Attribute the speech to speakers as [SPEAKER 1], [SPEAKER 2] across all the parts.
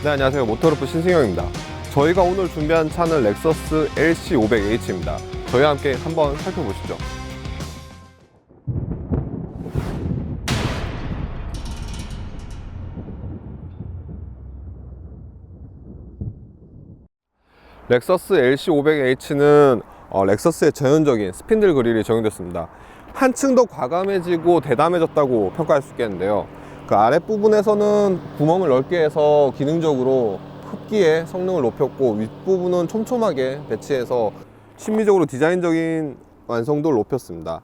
[SPEAKER 1] 네, 안녕하세요. 모터루프 신승영입니다. 저희가 오늘 준비한 차는 렉서스 LC500H입니다. 저희와 함께 한번 살펴보시죠. 렉서스 LC500H는 렉서스의 전형적인 스핀들 그릴이 적용됐습니다. 한층 더 과감해지고 대담해졌다고 평가할 수 있겠는데요. 그 아랫부분에서는 구멍을 넓게 해서 기능적으로 흡기의 성능을 높였고, 윗부분은 촘촘하게 배치해서 심미적으로 디자인적인 완성도를 높였습니다.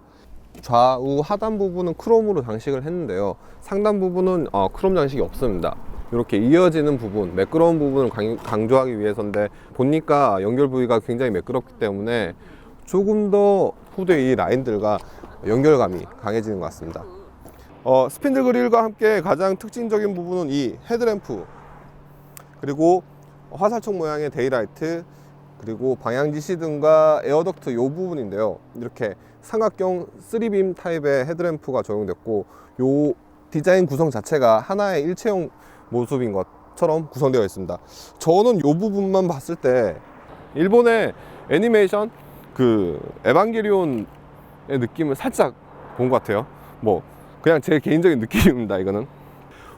[SPEAKER 1] 좌우 하단 부분은 크롬으로 장식을 했는데요, 상단 부분은 크롬 장식이 없습니다. 이렇게 이어지는 부분, 매끄러운 부분을 강조하기 위해서인데, 보니까 연결 부위가 굉장히 매끄럽기 때문에 조금 더 후드의 이 라인들과 연결감이 강해지는 것 같습니다. 스핀들 그릴과 함께 가장 특징적인 부분은 이 헤드램프, 그리고 화살촉 모양의 데이라이트, 그리고 방향지 시등과 에어덕트 이 부분인데요, 이렇게 삼각형 3빔 타입의 헤드램프가 적용됐고, 이 디자인 구성 자체가 하나의 일체형 모습인 것처럼 구성되어 있습니다. 저는 이 부분만 봤을 때 일본의 애니메이션 그 에반게리온의 느낌을 살짝 본 것 같아요. 그냥 제 개인적인 느낌입니다. 이거는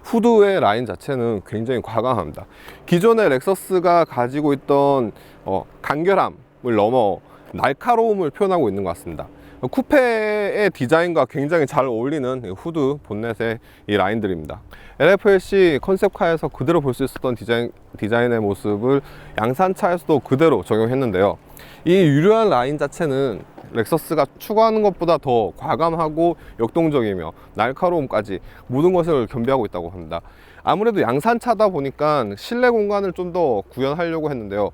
[SPEAKER 1] 후드의 라인 자체는 굉장히 과감합니다. 기존의 렉서스가 가지고 있던 간결함을 넘어 날카로움을 표현하고 있는 것 같습니다. 쿠페의 디자인과 굉장히 잘 어울리는 후드 본넷의 이 라인들입니다. LFLC 컨셉카에서 그대로 볼 수 있었던 디자인의 모습을 양산차에서도 그대로 적용했는데요, 이 유려한 라인 자체는 렉서스가 추구하는 것보다 더 과감하고 역동적이며 날카로움까지 모든 것을 겸비하고 있다고 합니다. 아무래도 양산차다 보니까 실내 공간을 좀 더 구현하려고 했는데요,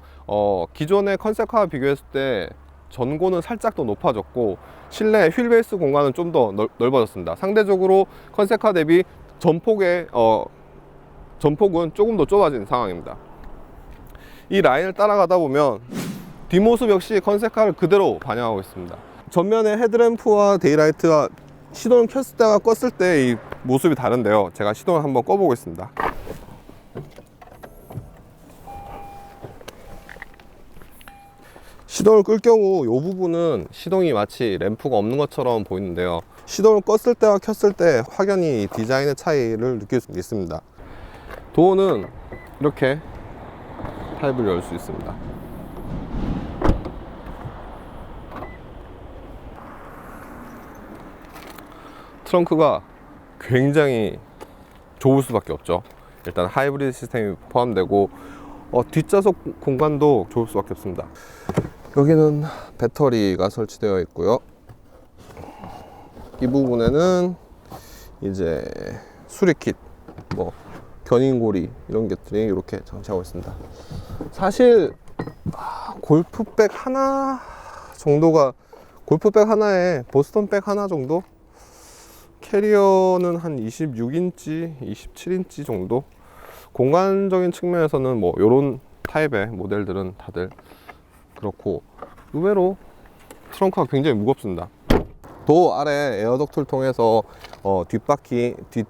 [SPEAKER 1] 기존의 컨셉카와 비교했을 때 전고는 살짝 더 높아졌고, 실내 휠베이스 공간은 좀 더 넓어졌습니다. 상대적으로 컨셉카 대비 전폭은 조금 더 좁아진 상황입니다. 이 라인을 따라가다 보면 뒷모습 역시 컨셉카를 그대로 반영하고 있습니다. 전면의 헤드램프와 데이라이트가 시동을 켰을 때와 껐을 때 이 모습이 다른데요, 제가 시동을 한번 꺼보겠습니다. 시동을 끌 경우 이 부분은 시동이 마치 램프가 없는 것처럼 보이는데요, 시동을 껐을 때와 켰을 때 확연히 디자인의 차이를 느낄 수 있습니다. 도어는 이렇게 타입을 열 수 있습니다. 트렁크가 굉장히 좁을 수밖에 없죠. 일단 하이브리드 시스템이 포함되고 뒷좌석 공간도 좁을 수밖에 없습니다. 여기는 배터리가 설치되어 있고요, 이 부분에는 이제 수리킷, 견인고리 이런 것들이 이렇게 장치하고 있습니다. 사실 골프백 하나 정도가, 골프백 하나에 보스턴백 하나 정도, 캐리어는 한 26인치, 27인치 정도, 공간적인 측면에서는 이런 타입의 모델들은 다들 그렇고, 의외로 트렁크가 굉장히 무겁습니다. 도어 아래 에어덕트를 통해서 뒷바퀴, 뒷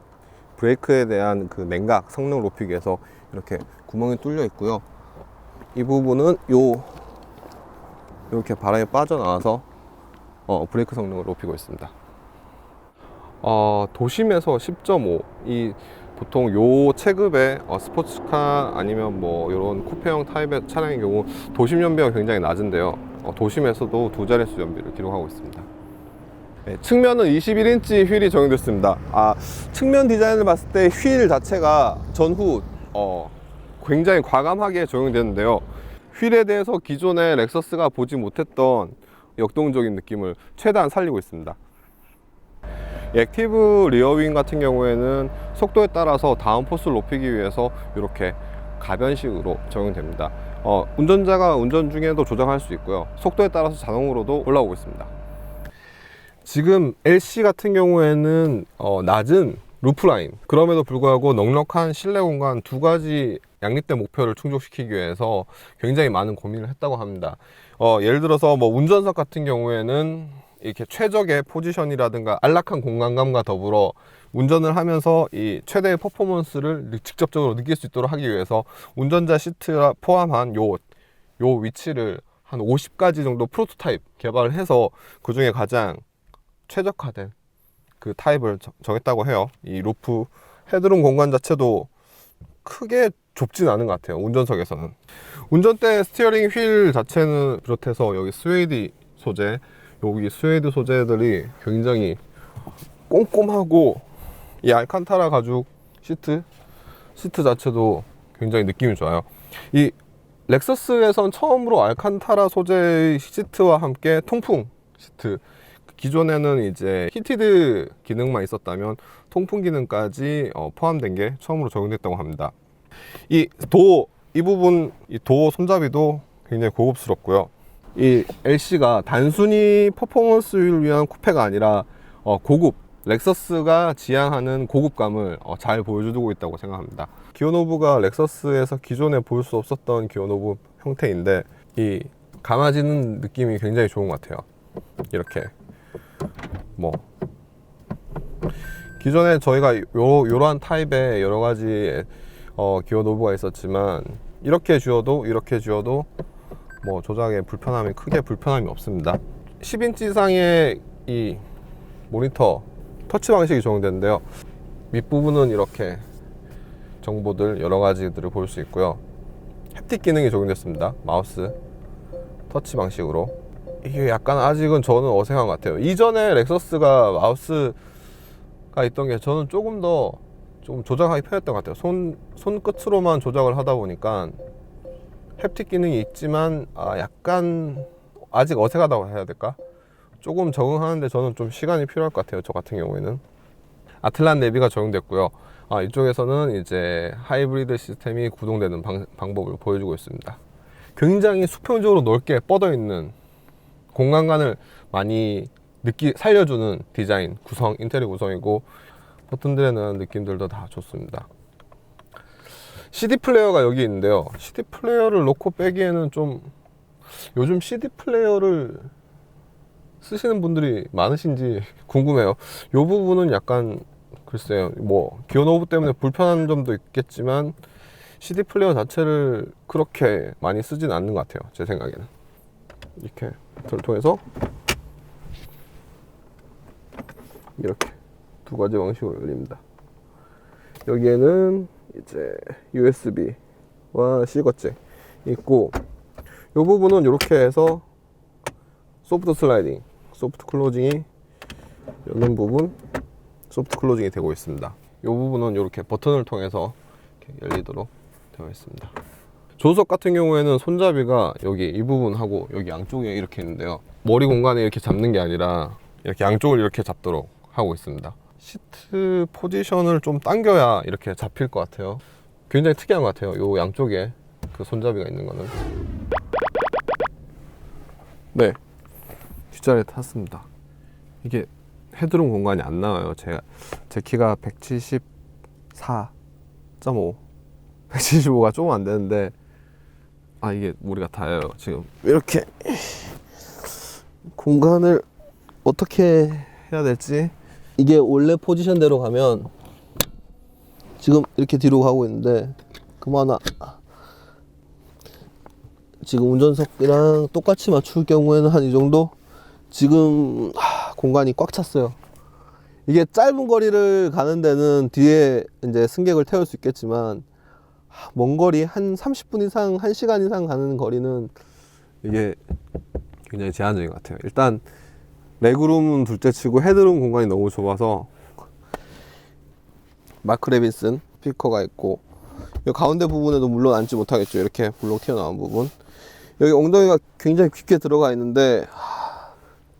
[SPEAKER 1] 브레이크에 대한 그 냉각 성능을 높이기 위해서 이렇게 구멍이 뚫려 있고요, 이 부분은 이렇게 바람이 빠져나와서 브레이크 성능을 높이고 있습니다. 도심에서 10.5, 보통 요 체급의 스포츠카 아니면 이런 쿠페형 타입의 차량의 경우 도심 연비가 굉장히 낮은데요, 도심에서도 두 자릿수 연비를 기록하고 있습니다. 네, 측면은 21인치 휠이 적용됐습니다. 측면 디자인을 봤을 때 휠 자체가 전후 굉장히 과감하게 적용되는데요, 휠에 대해서 기존의 렉서스가 보지 못했던 역동적인 느낌을 최대한 살리고 있습니다. 액티브 리어윙 같은 경우에는 속도에 따라서 다운포스를 높이기 위해서 이렇게 가변식으로 적용됩니다. 운전자가 운전 중에도 조정할 수 있고요, 속도에 따라서 자동으로도 올라오고 있습니다. 지금 LC 같은 경우에는 낮은 루프라인, 그럼에도 불구하고 넉넉한 실내 공간, 두 가지 양립된 목표를 충족시키기 위해서 굉장히 많은 고민을 했다고 합니다. 예를 들어서 운전석 같은 경우에는 이렇게 최적의 포지션이라든가 안락한 공간감과 더불어 운전을 하면서 이 최대의 퍼포먼스를 직접적으로 느낄 수 있도록 하기 위해서 운전자 시트 포함한 요 위치를 한 50가지 정도 프로토타입 개발을 해서 그 중에 가장 최적화된 그 타입을 정했다고 해요. 이 루프 헤드룸 공간 자체도 크게 좁진 않은 것 같아요. 운전석에서는. 운전대 스티어링 휠 자체는 비롯해서 여기 스웨이드 소재, 여기 스웨이드 소재들이 굉장히 꼼꼼하고, 이 알칸타라 가죽 시트 자체도 굉장히 느낌이 좋아요. 이 렉서스에선 처음으로 알칸타라 소재의 시트와 함께 통풍 시트, 기존에는 이제 히티드 기능만 있었다면 통풍 기능까지 포함된 게 처음으로 적용됐다고 합니다. 이 부분, 이 도어 손잡이도 굉장히 고급스럽고요. 이 LC가 단순히 퍼포먼스를 위한 쿠페가 아니라 고급, 렉서스가 지향하는 고급감을 잘 보여주고 있다고 생각합니다. 기어노브가 렉서스에서 기존에 볼 수 없었던 기어노브 형태인데, 이 감아지는 느낌이 굉장히 좋은 것 같아요. 이렇게 기존에 저희가 요러한 타입의 여러 가지 기어노브가 있었지만, 이렇게 쥐어도 조작에 크게 불편함이 없습니다. 10인치 이상의 이 모니터 터치 방식이 적용되는데요. 밑부분은 이렇게 정보들 여러 가지들을 볼 수 있고요. 햅틱 기능이 적용됐습니다. 마우스 터치 방식으로. 이게 약간 아직은 저는 어색한 것 같아요. 이전에 렉서스가 마우스가 있던 게 저는 조금 조작하기 편했던 것 같아요. 손끝으로만 조작을 하다 보니까 햅틱 기능이 있지만 약간 아직 어색하다고 해야 될까? 조금 적응하는데 저는 좀 시간이 필요할 것 같아요. 저 같은 경우에는. 아틀란 내비가 적용됐고요. 이쪽에서는 이제 하이브리드 시스템이 구동되는 방법을 보여주고 있습니다. 굉장히 수평적으로 넓게 뻗어 있는 공간감을 많이 살려주는 디자인, 인테리어 구성이고, 버튼들에는 느낌들도 다 좋습니다. CD 플레이어가 여기 있는데요. CD 플레이어를 놓고 빼기에는 좀, 요즘 CD 플레이어를 쓰시는 분들이 많으신지 궁금해요. 이 부분은 약간 글쎄요, 기어노브 때문에 불편한 점도 있겠지만 CD 플레이어 자체를 그렇게 많이 쓰진 않는 것 같아요. 제 생각에는. 이렇게 버튼을 통해서 이렇게 두 가지 방식으로 열립니다. 여기에는 이제 USB와 C거잭 있고, 이 부분은 이렇게 해서 소프트 슬라이딩, 소프트 클로징이 여는 부분, 소프트 클로징이 되고 있습니다. 이 부분은 이렇게 버튼을 통해서 이렇게 열리도록 되어 있습니다. 조수석 같은 경우에는 손잡이가 여기 이 부분하고 여기 양쪽에 이렇게 있는데요. 머리 공간에 이렇게 잡는 게 아니라 이렇게 양쪽을 이렇게 잡도록 하고 있습니다. 시트 포지션을 좀 당겨야 이렇게 잡힐 것 같아요. 굉장히 특이한 것 같아요. 요 양쪽에 그 손잡이가 있는 거는. 네, 뒷자리에 탔습니다. 이게 헤드룸 공간이 안 나와요. 제 키가 174.5, 175가 조금 안 되는데, 이게 무리가 닿아요. 지금 이렇게 공간을 어떻게 해야 될지. 이게 원래 포지션대로 가면 지금 이렇게 뒤로 가고 있는데, 그만하 지금 운전석이랑 똑같이 맞출 경우에는 한 이 정도? 지금 공간이 꽉 찼어요. 이게 짧은 거리를 가는 데는 뒤에 이제 승객을 태울 수 있겠지만, 먼 거리 한 30분 이상, 1시간 이상 가는 거리는 이게 굉장히 제한적인 것 같아요. 일단 레그룸은 둘째 치고 헤드룸 공간이 너무 좁아서, 마크 레빈슨 스피커가 있고, 이 가운데 부분에도 물론 앉지 못하겠죠. 이렇게 블록 튀어나온 부분, 여기 엉덩이가 굉장히 깊게 들어가 있는데,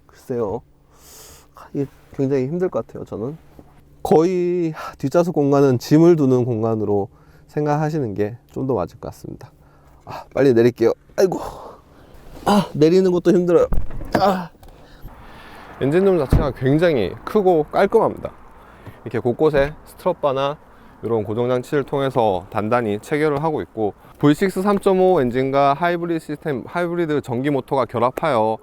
[SPEAKER 1] 글쎄요, 이게 굉장히 힘들 것 같아요. 저는 거의 뒷좌석 공간은 짐을 두는 공간으로 생각하시는 게 좀 더 맞을 것 같습니다. 빨리 내릴게요. 아이고, 내리는 것도 힘들어요. 엔진룸 자체가 굉장히 크고 깔끔합니다. 이렇게 곳곳에 스트럿바나 이런 고정장치를 통해서 단단히 체결을 하고 있고, V6 3.5 엔진과 하이브리드 시스템, 하이브리드 전기 모터가 결합하여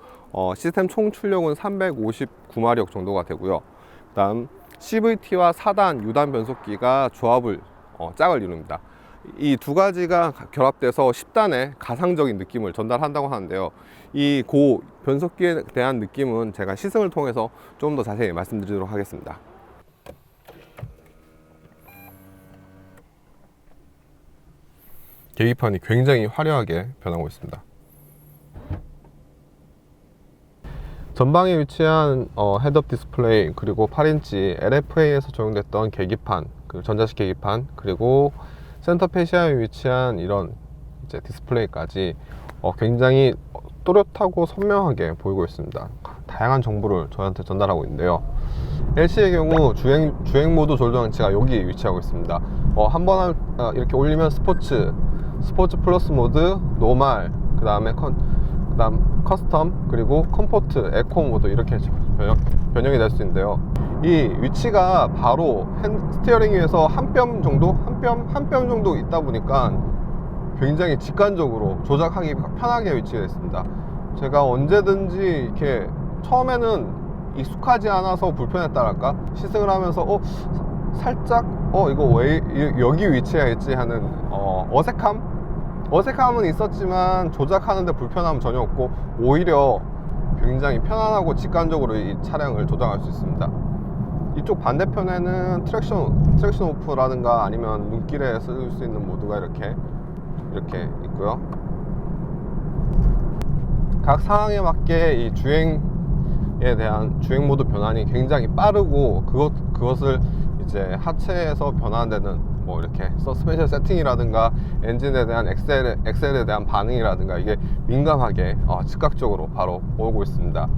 [SPEAKER 1] 시스템 총 출력은 359마력 정도가 되고요. 그다음 CVT와 4단, 유단 변속기가 조합을 짝을 이룹니다. 이 두 가지가 결합돼서 10단의 가상적인 느낌을 전달한다고 하는데요. 이 고 변속기에 대한 느낌은 제가 시승을 통해서 좀 더 자세히 말씀드리도록 하겠습니다. 계기판이 굉장히 화려하게 변하고 있습니다. 전방에 위치한 헤드업 디스플레이, 그리고 8인치 LFA에서 적용됐던 계기판, 그리고 전자식 계기판, 그리고 센터 페시아에 위치한 이런 이제 디스플레이까지 굉장히 또렷하고 선명하게 보이고 있습니다. 다양한 정보를 저한테 전달하고 있는데요. LC의 경우 주행 모드 조절 장치가 여기 위치하고 있습니다. 한번 이렇게 올리면 스포츠 플러스 모드, 노말, 그 다음 커스텀, 그리고 컴포트, 에코 모드 이렇게 변형이 될 수 있는데요. 이 위치가 바로 스티어링 위에서 한 뼘 정도 있다 보니까 굉장히 직관적으로 조작하기 편하게 위치가 있습니다. 제가 언제든지 이렇게 처음에는 익숙하지 않아서 불편했다랄까, 시승을 하면서 살짝 이거 왜 여기 위치에 있지 하는 어색함은 있었지만 조작하는데 불편함은 전혀 없고, 오히려 굉장히 편안하고 직관적으로 이 차량을 조작할 수 있습니다. 이쪽 반대편에는 트랙션 오프라든가 아니면 눈길에 쓸 수 있는 모드가 이렇게 있고요. 각 상황에 맞게 이 주행에 대한 주행 모드 변환이 굉장히 빠르고, 그것을 이제 하체에서 변환되는 이렇게 서스펜션 세팅이라든가 엔진에 대한 엑셀에 대한 반응이라든가 이게 민감하게 즉각적으로 바로 오고 있습니다.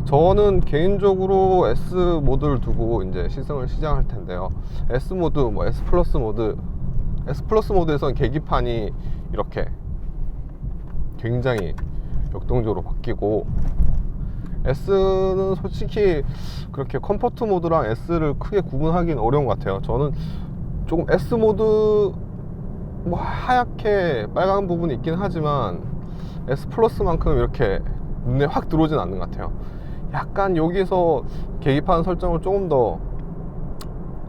[SPEAKER 1] 저는 개인적으로 S 모드를 두고 이제 시승을 시작할 텐데요. S 모드, S 플러스 모드에서는 계기판이 이렇게 굉장히 역동적으로 바뀌고, S는 솔직히 그렇게 컴포트 모드랑 S를 크게 구분하기는 어려운 것 같아요. 저는 조금 S 모드 하얗게 빨간 부분이 있긴 하지만 S 플러스만큼 이렇게 눈에 확 들어오진 않는 것 같아요. 약간 여기서 계기판 설정을 조금 더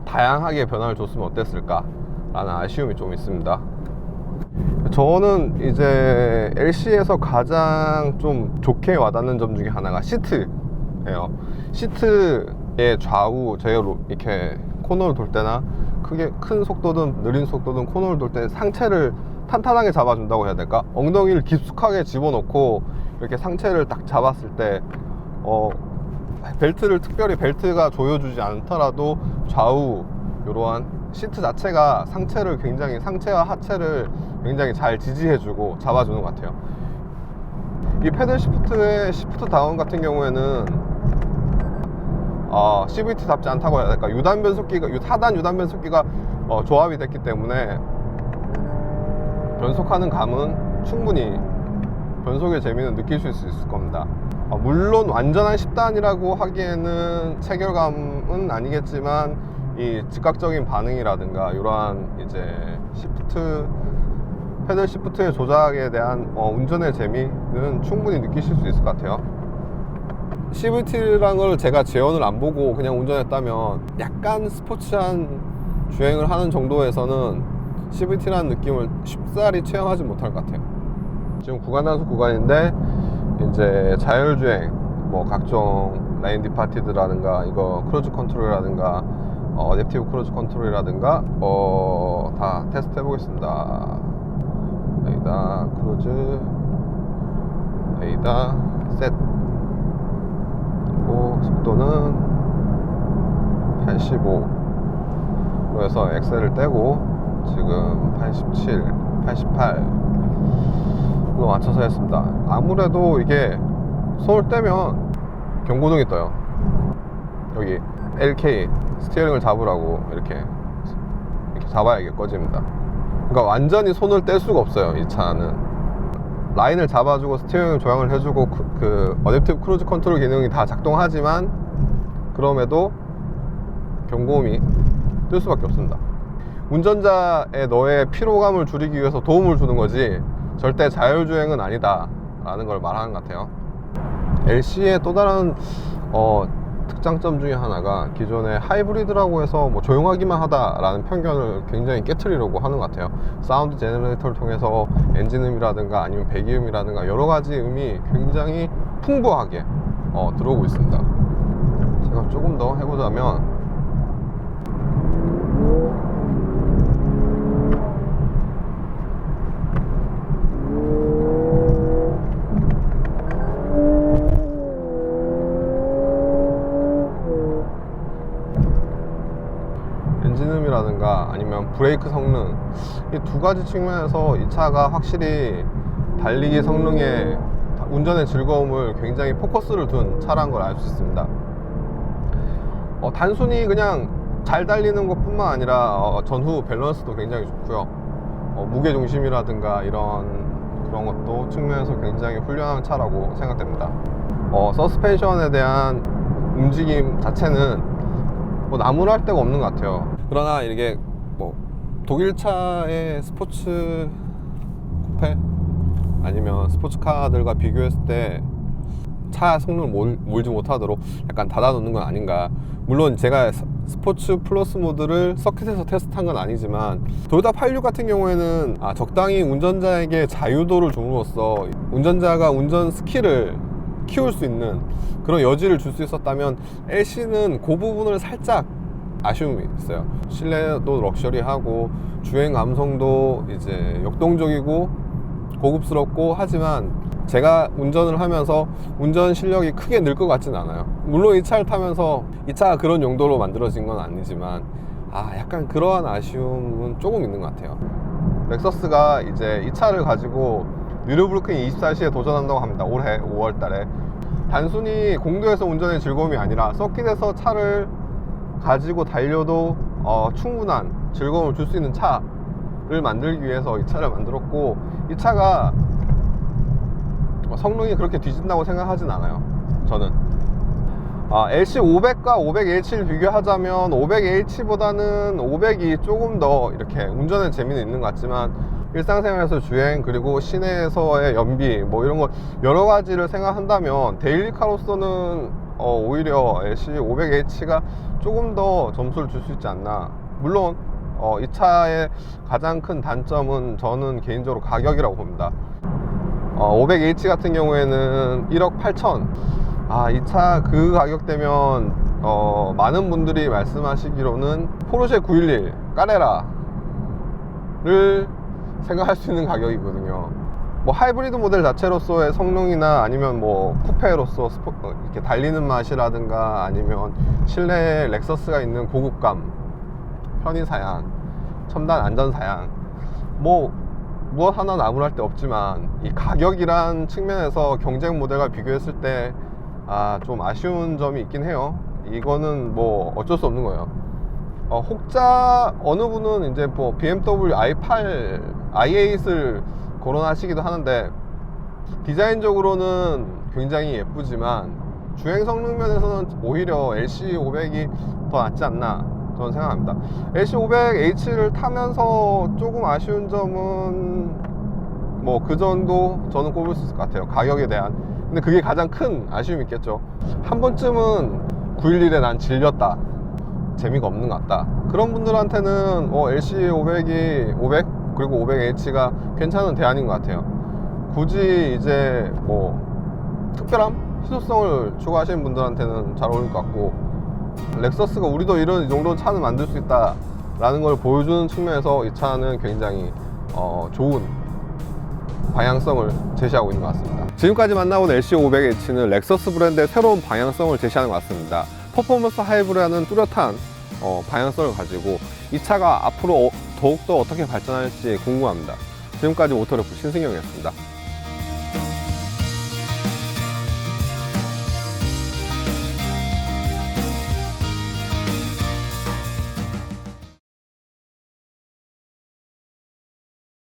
[SPEAKER 1] 다양하게 변화를 줬으면 어땠을까 라는 아쉬움이 좀 있습니다. 저는 이제 LC에서 가장 좀 좋게 와닿는 점 중에 하나가 시트예요. 시트의 좌우, 제가 이렇게 코너를 돌 때나 큰 속도든 느린 속도든 코너를 돌 때 상체를 탄탄하게 잡아준다고 해야 될까? 엉덩이를 깊숙하게 집어넣고 이렇게 상체를 딱 잡았을 때 특별히 벨트가 조여주지 않더라도 좌우 이러한 시트 자체가 상체와 하체를 굉장히 잘 지지해주고 잡아주는 것 같아요. 이 패들 시프트의 시프트 다운 같은 경우에는 CVT답지 않다고 해야 될까, 4단 유단 변속기가 조합이 됐기 때문에 변속하는 감은 충분히 변속의 재미는 느낄 수 있을 겁니다. 물론 완전한 10단이라고 하기에는 체결감은 아니겠지만 이 즉각적인 반응이라든가 이러한 이제 패들 시프트의 조작에 대한 운전의 재미는 충분히 느끼실 수 있을 것 같아요. CVT라는 걸 제가 재원을 안 보고 그냥 운전했다면 약간 스포츠한 주행을 하는 정도에서는 CVT라는 느낌을 쉽사리 체험하지 못할 것 같아요. 지금 구간 단속 구간인데 이제 자율주행, 각종 레인 디파티드라든가 이거 크루즈 컨트롤이라든가 어댑티브 크루즈 컨트롤이라든가 다 테스트 해보겠습니다. 레이더 크루즈, 레이더 셋. 그리고 속도는 85로 해서 엑셀을 떼고 지금 87, 88로 맞춰서 했습니다. 아무래도 이게 손을 떼면 경고등이 떠요. 여기 LK 스티어링을 잡으라고 이렇게 잡아야 이게 꺼집니다. 그러니까 완전히 손을 뗄 수가 없어요. 이 차는 라인을 잡아주고 스티어링을 조향을 해주고 그 어댑티브 크루즈 컨트롤 기능이 다 작동하지만 그럼에도 경고음이 뜰 수밖에 없습니다. 운전자의 너의 피로감을 줄이기 위해서 도움을 주는 거지 절대 자율주행은 아니다 라는 걸 말하는 것 같아요. LC의 또 다른 특장점 중에 하나가 기존의 하이브리드라고 해서 뭐 조용하기만 하다라는 편견을 굉장히 깨트리려고 하는 것 같아요. 사운드 제너레이터를 통해서 엔진음이라든가 아니면 배기음이라든가 여러 가지 음이 굉장히 풍부하게 들어오고 있습니다. 제가 조금 더 해보자면 엔진음이라든가 아니면 브레이크 성능, 이 두 가지 측면에서 이 차가 확실히 달리기 성능에, 운전의 즐거움을 굉장히 포커스를 둔 차라는 걸 알 수 있습니다. 단순히 그냥 잘 달리는 것 뿐만 아니라 전후 밸런스도 굉장히 좋고요. 무게중심이라든가 그런 것도 측면에서 굉장히 훌륭한 차라고 생각됩니다. 서스펜션에 대한 움직임 자체는 뭐 나무랄 데가 없는 것 같아요. 그러나 이게 뭐 독일차의 스포츠 쿠페 아니면 스포츠카들과 비교했을 때 차 성능을 몰지 못하도록 약간 닫아놓는 건 아닌가. 물론 제가 스포츠 플러스 모드를 서킷에서 테스트한 건 아니지만 도요타 86 같은 경우에는 적당히 운전자에게 자유도를 줌으로써 운전자가 운전 스킬을 키울 수 있는 그런 여지를 줄 수 있었다면 LC는 그 부분을 살짝 아쉬움이 있어요. 실내도 럭셔리하고 주행 감성도 이제 역동적이고 고급스럽고 하지만 제가 운전을 하면서 운전 실력이 크게 늘 것 같진 않아요. 물론 이 차를 타면서 이 차가 그런 용도로 만들어진 건 아니지만 약간 그러한 아쉬움은 조금 있는 것 같아요. 렉서스가 이제 이 차를 가지고 뉴르부르크링 24시에 도전한다고 합니다. 올해 5월 달에. 단순히 공도에서 운전의 즐거움이 아니라 서킷에서 차를 가지고 달려도 충분한 즐거움을 줄 수 있는 차를 만들기 위해서 이 차를 만들었고, 이 차가 성능이 그렇게 뒤진다고 생각하진 않아요. 저는 LC500과 500H를 비교하자면 500H보다는 500이 조금 더 이렇게 운전의 재미는 있는 것 같지만 일상생활에서 주행 그리고 시내에서의 연비 뭐 이런 거 여러 가지를 생각한다면 데일리카로서는 오히려 LC500H가 조금 더 점수를 줄 수 있지 않나. 물론 이 차의 가장 큰 단점은 저는 개인적으로 가격이라고 봅니다. 500H 같은 경우에는 1억 8천. 이 차 그 가격대면 많은 분들이 말씀하시기로는 포르쉐 911 까레라를 생각할 수 있는 가격이거든요. 뭐 하이브리드 모델 자체로서의 성능이나 아니면 뭐 쿠페로서 이렇게 달리는 맛이라든가 아니면 실내에 렉서스가 있는 고급감, 편의사양, 첨단 안전사양, 뭐 무엇 하나 나무랄 데 없지만 이 가격이란 측면에서 경쟁 모델과 비교했을 때 좀 아쉬운 점이 있긴 해요. 이거는 뭐 어쩔 수 없는 거예요. 혹자 어느 분은 이제 뭐 BMW i8, i8을 거론하시기도 하는데 디자인적으로는 굉장히 예쁘지만 주행 성능 면에서는 오히려 LC500이 더 낫지 않나 저는 생각합니다. LC500H를 타면서 조금 아쉬운 점은 뭐 그 정도 저는 꼽을 수 있을 것 같아요. 가격에 대한. 근데 그게 가장 큰 아쉬움이 있겠죠. 한 번쯤은 911에 난 질렸다, 재미가 없는 것 같다, 그런 분들한테는 LC500이 500 그리고 500H가 괜찮은 대안인 것 같아요. 굳이 이제 뭐 특별함, 희소성을 추구하시는 분들한테는 잘 어울릴 것 같고, 렉서스가 우리도 이런 정도 차는 만들 수 있다 라는 걸 보여주는 측면에서 이 차는 굉장히 좋은 방향성을 제시하고 있는 것 같습니다. 지금까지 만나본 LC500H는 렉서스 브랜드의 새로운 방향성을 제시하는 것 같습니다. 퍼포먼스 하이브라는 뚜렷한 방향성을 가지고 이 차가 앞으로 더욱더 어떻게 발전할지 궁금합니다. 지금까지 모터래프 신승용이었습니다.